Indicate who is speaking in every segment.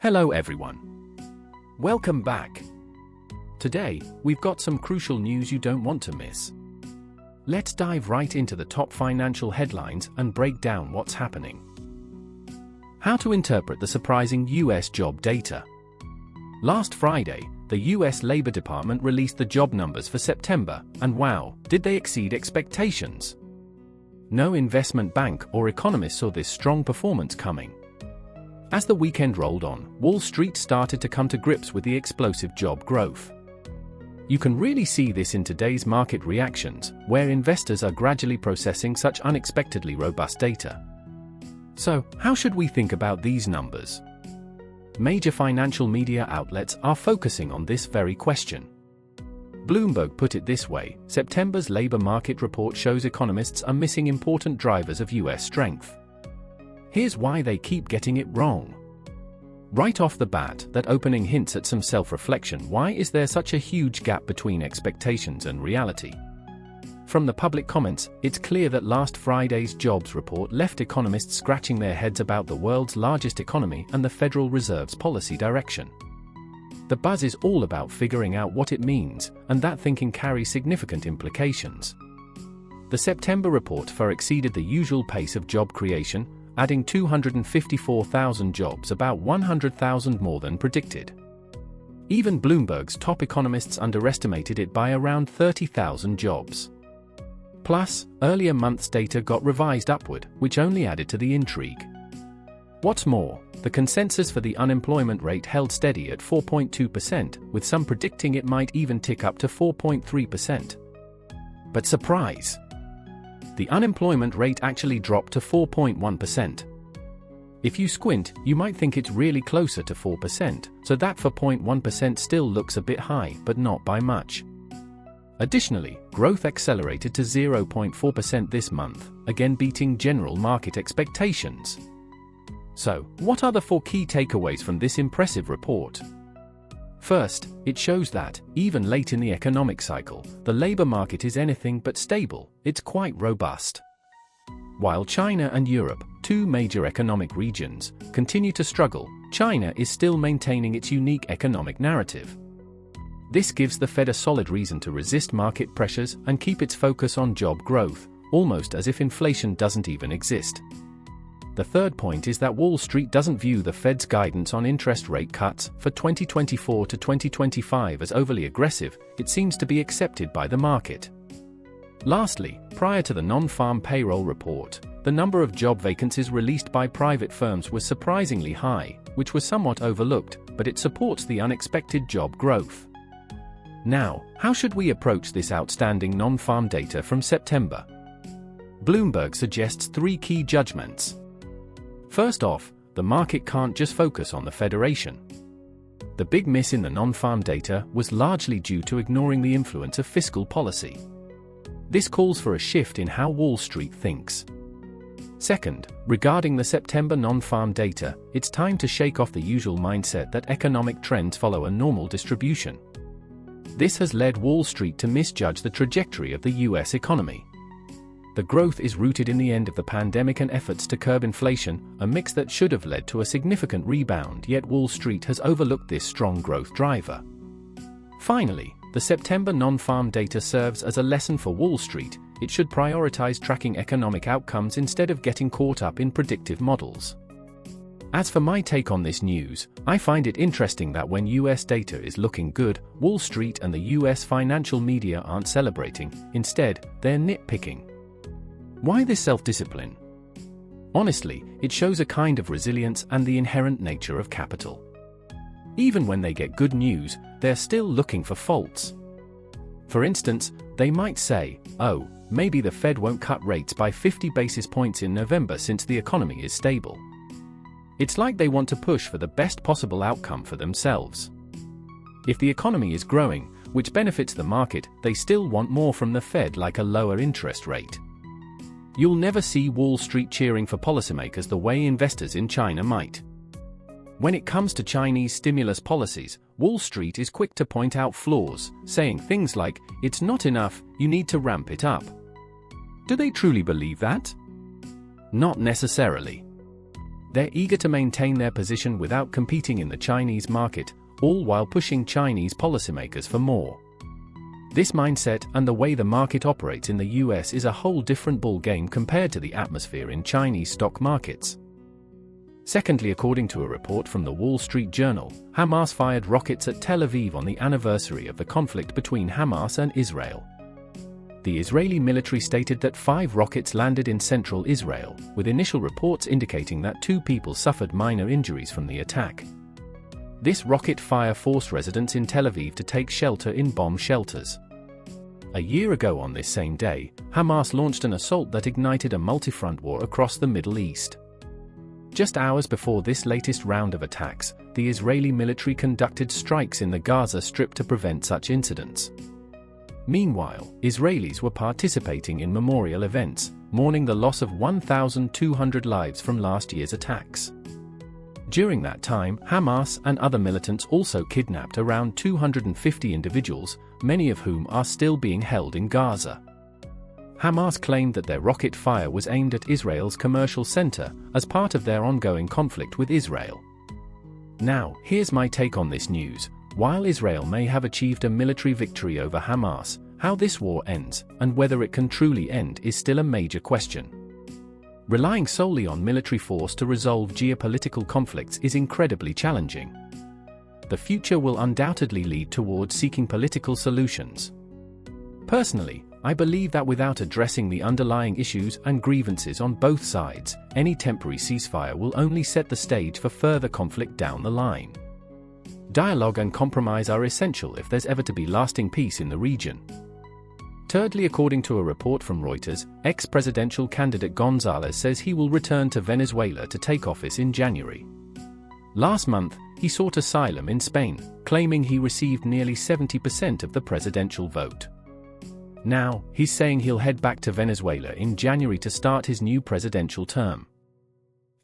Speaker 1: Hello everyone. Welcome back. Today, we've got some crucial news you don't want to miss. Let's dive right into the top financial headlines and break down what's happening. How to interpret the surprising US job data. Last Friday, the US Labor Department released the job numbers for September, and wow, did they exceed expectations? No investment bank or economist saw this strong performance coming. As the weekend rolled on, Wall Street started to come to grips with the explosive job growth. You can really see this in today's market reactions, where investors are gradually processing such unexpectedly robust data. So, how should we think about these numbers? Major financial media outlets are focusing on this very question. Bloomberg put it this way: September's labor market report shows economists are missing important drivers of US strength. Here's why they keep getting it wrong. Right off the bat, that opening hints at some self-reflection. Why is there such a huge gap between expectations and reality? From the public comments, it's clear that last Friday's jobs report left economists scratching their heads about the world's largest economy and the Federal Reserve's policy direction. The buzz is all about figuring out what it means, and that thinking carries significant implications. The September report far exceeded the usual pace of job creation, adding 254,000 jobs, about 100,000 more than predicted. Even Bloomberg's top economists underestimated it by around 30,000 jobs. Plus, earlier months' data got revised upward, which only added to the intrigue. What's more, the consensus for the unemployment rate held steady at 4.2%, with some predicting it might even tick up to 4.3%. But surprise! The unemployment rate actually dropped to 4.1%. If you squint, you might think it's really closer to 4%, so that 4.1% still looks a bit high, but not by much. Additionally, growth accelerated to 0.4% this month, again beating general market expectations. So, what are the 4 key takeaways from this impressive report? First, it shows that, even late in the economic cycle, the labor market is anything but stable. It's quite robust. While China and Europe, 2 major economic regions, continue to struggle, China is still maintaining its unique economic narrative. This gives the Fed a solid reason to resist market pressures and keep its focus on job growth, almost as if inflation doesn't even exist. The third point is that Wall Street doesn't view the Fed's guidance on interest rate cuts for 2024 to 2025 as overly aggressive. It seems to be accepted by the market. Lastly, prior to the non-farm payroll report, the number of job vacancies released by private firms was surprisingly high, which was somewhat overlooked, but it supports the unexpected job growth. Now, how should we approach this outstanding non-farm data from September? Bloomberg suggests 3 key judgments. First off, the market can't just focus on the Federation. The big miss in the non-farm data was largely due to ignoring the influence of fiscal policy. This calls for a shift in how Wall Street thinks. Second, regarding the September non-farm data, it's time to shake off the usual mindset that economic trends follow a normal distribution. This has led Wall Street to misjudge the trajectory of the US economy. The growth is rooted in the end of the pandemic and efforts to curb inflation, a mix that should have led to a significant rebound, yet Wall Street has overlooked this strong growth driver. Finally, the September non-farm data serves as a lesson for Wall Street. It should prioritize tracking economic outcomes instead of getting caught up in predictive models. As for my take on this news, I find it interesting that when US data is looking good, Wall Street and the US financial media aren't celebrating. Instead, they're nitpicking. Why this self-discipline? Honestly, it shows a kind of resilience and the inherent nature of capital. Even when they get good news, they're still looking for faults. For instance, they might say, oh, maybe the Fed won't cut rates by 50 basis points in November since the economy is stable. It's like they want to push for the best possible outcome for themselves. If the economy is growing, which benefits the market, they still want more from the Fed, like a lower interest rate. You'll never see Wall Street cheering for policymakers the way investors in China might. When it comes to Chinese stimulus policies, Wall Street is quick to point out flaws, saying things like, "It's not enough, you need to ramp it up." Do they truly believe that? Not necessarily. They're eager to maintain their position without competing in the Chinese market, all while pushing Chinese policymakers for more. This mindset and the way the market operates in the US is a whole different ballgame compared to the atmosphere in Chinese stock markets. Secondly, according to a report from the Wall Street Journal, Hamas fired rockets at Tel Aviv on the anniversary of the conflict between Hamas and Israel. The Israeli military stated that 5 rockets landed in central Israel, with initial reports indicating that 2 people suffered minor injuries from the attack. This rocket fire forced residents in Tel Aviv to take shelter in bomb shelters. A year ago on this same day, Hamas launched an assault that ignited a multi-front war across the Middle East. Just hours before this latest round of attacks, the Israeli military conducted strikes in the Gaza Strip to prevent such incidents. Meanwhile, Israelis were participating in memorial events, mourning the loss of 1,200 lives from last year's attacks. During that time, Hamas and other militants also kidnapped around 250 individuals, many of whom are still being held in Gaza. Hamas claimed that their rocket fire was aimed at Israel's commercial center as part of their ongoing conflict with Israel. Now, here's my take on this news. While Israel may have achieved a military victory over Hamas, how this war ends, and whether it can truly end, is still a major question. Relying solely on military force to resolve geopolitical conflicts is incredibly challenging. The future will undoubtedly lead towards seeking political solutions. Personally, I believe that without addressing the underlying issues and grievances on both sides, any temporary ceasefire will only set the stage for further conflict down the line. Dialogue and compromise are essential if there's ever to be lasting peace in the region. Thirdly, according to a report from Reuters, ex-presidential candidate Gonzalez says he will return to Venezuela to take office in January. Last month, he sought asylum in Spain, claiming he received nearly 70% of the presidential vote. Now, he's saying he'll head back to Venezuela in January to start his new presidential term.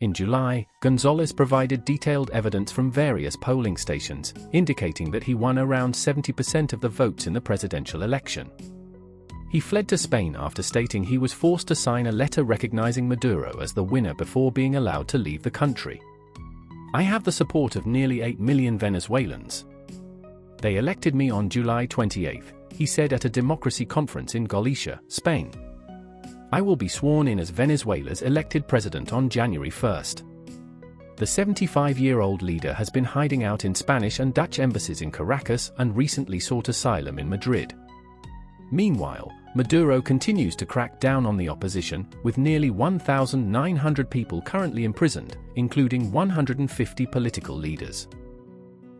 Speaker 1: In July, Gonzalez provided detailed evidence from various polling stations, indicating that he won around 70% of the votes in the presidential election. He fled to Spain after stating he was forced to sign a letter recognizing Maduro as the winner before being allowed to leave the country. "I have the support of nearly 8 million Venezuelans. They elected me on July 28, he said at a democracy conference in Galicia, Spain. I will be sworn in as Venezuela's elected president on January 1. The 75-year-old leader has been hiding out in Spanish and Dutch embassies in Caracas and recently sought asylum in Madrid. Meanwhile, Maduro continues to crack down on the opposition, with nearly 1,900 people currently imprisoned, including 150 political leaders.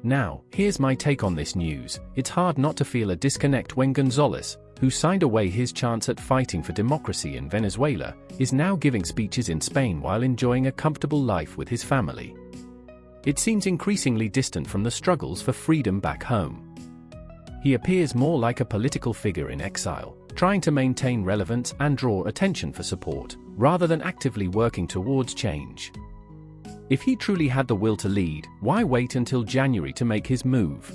Speaker 1: Now, here's my take on this news. It's hard not to feel a disconnect when Gonzalez, who signed away his chance at fighting for democracy in Venezuela, is now giving speeches in Spain while enjoying a comfortable life with his family. It seems increasingly distant from the struggles for freedom back home. He appears more like a political figure in exile, trying to maintain relevance and draw attention for support, rather than actively working towards change. If he truly had the will to lead, why wait until January to make his move?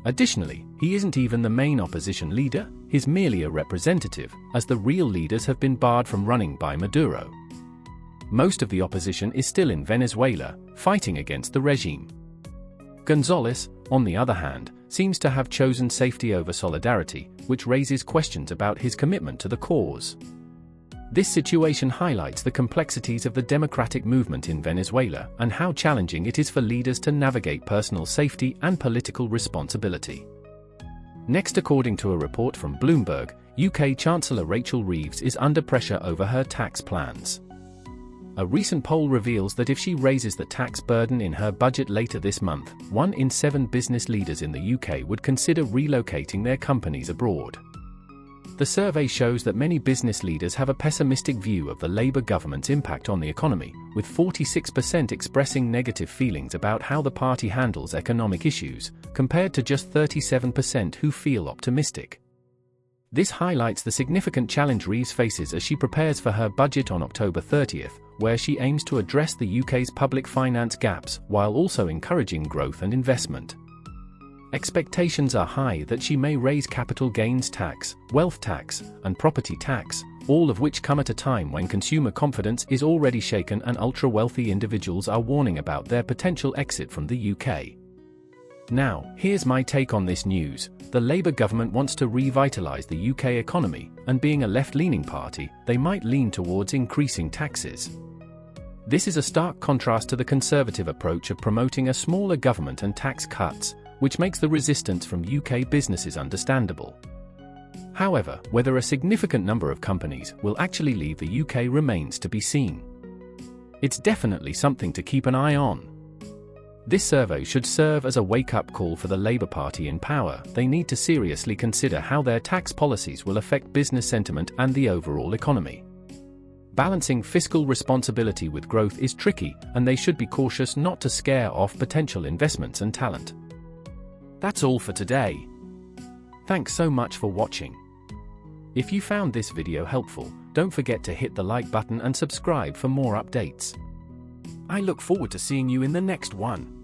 Speaker 1: Additionally, he isn't even the main opposition leader, he's merely a representative, as the real leaders have been barred from running by Maduro. Most of the opposition is still in Venezuela, fighting against the regime. Gonzalez, on the other hand, seems to have chosen safety over solidarity, which raises questions about his commitment to the cause. This situation highlights the complexities of the democratic movement in Venezuela and how challenging it is for leaders to navigate personal safety and political responsibility. Next, according to a report from Bloomberg, UK Chancellor Rachel Reeves is under pressure over her tax plans. A recent poll reveals that if she raises the tax burden in her budget later this month, 1 in 7 business leaders in the UK would consider relocating their companies abroad. The survey shows that many business leaders have a pessimistic view of the Labour government's impact on the economy, with 46% expressing negative feelings about how the party handles economic issues, compared to just 37% who feel optimistic. This highlights the significant challenge Reeves faces as she prepares for her budget on October 30th, where she aims to address the UK's public finance gaps while also encouraging growth and investment. Expectations are high that she may raise capital gains tax, wealth tax, and property tax, all of which come at a time when consumer confidence is already shaken and ultra-wealthy individuals are warning about their potential exit from the UK. Now, here's my take on this news. The Labour government wants to revitalise the UK economy, and being a left-leaning party, they might lean towards increasing taxes. This is a stark contrast to the Conservative approach of promoting a smaller government and tax cuts, which makes the resistance from UK businesses understandable. However, whether a significant number of companies will actually leave the UK remains to be seen. It's definitely something to keep an eye on. This survey should serve as a wake-up call for the Labour Party in power. They need to seriously consider how their tax policies will affect business sentiment and the overall economy. Balancing fiscal responsibility with growth is tricky, and they should be cautious not to scare off potential investments and talent. That's all for today. Thanks so much for watching. If you found this video helpful, don't forget to hit the like button and subscribe for more updates. I look forward to seeing you in the next one.